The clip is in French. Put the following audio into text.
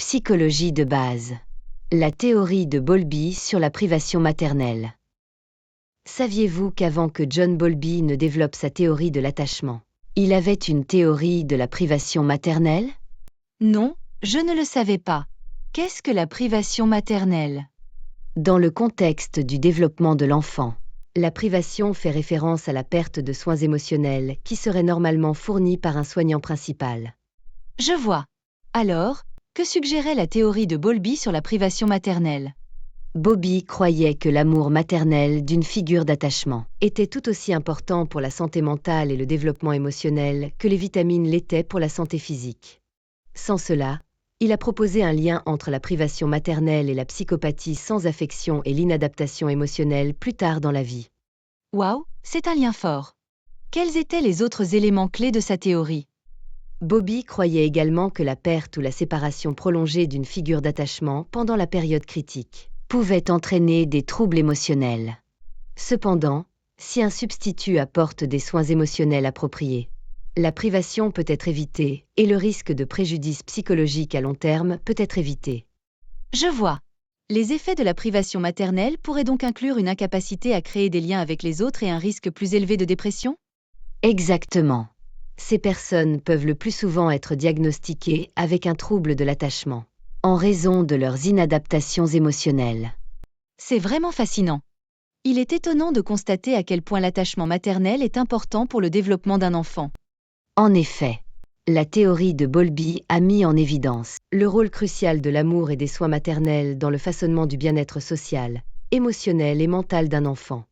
Psychologie de base. La théorie de Bowlby sur la privation maternelle. Saviez-vous qu'avant que John Bowlby ne développe sa théorie de l'attachement, il avait une théorie de la privation maternelle? Non, je ne le savais pas. Qu'est-ce que la privation maternelle? Dans le contexte du développement de l'enfant, la privation fait référence à la perte de soins émotionnels qui seraient normalement fournis par un soignant principal. Je vois. Alors, que suggérait la théorie de Bowlby sur la privation maternelle? Bowlby croyait que l'amour maternel d'une figure d'attachement était tout aussi important pour la santé mentale et le développement émotionnel que les vitamines l'étaient pour la santé physique. Sans cela, il a proposé un lien entre la privation maternelle et la psychopathie sans affection et l'inadaptation émotionnelle plus tard dans la vie. Waouh, c'est un lien fort. Quels étaient les autres éléments clés de sa théorie? Bowlby croyait également que la perte ou la séparation prolongée d'une figure d'attachement pendant la période critique pouvait entraîner des troubles émotionnels. Cependant, si un substitut apporte des soins émotionnels appropriés, la privation peut être évitée et le risque de préjudice psychologique à long terme peut être évité. Je vois. Les effets de la privation maternelle pourraient donc inclure une incapacité à créer des liens avec les autres et un risque plus élevé de dépression? Exactement. Ces personnes peuvent le plus souvent être diagnostiquées avec un trouble de l'attachement, en raison de leurs inadaptations émotionnelles. C'est vraiment fascinant. Il est étonnant de constater à quel point l'attachement maternel est important pour le développement d'un enfant. En effet, la théorie de Bowlby a mis en évidence le rôle crucial de l'amour et des soins maternels dans le façonnement du bien-être social, émotionnel et mental d'un enfant.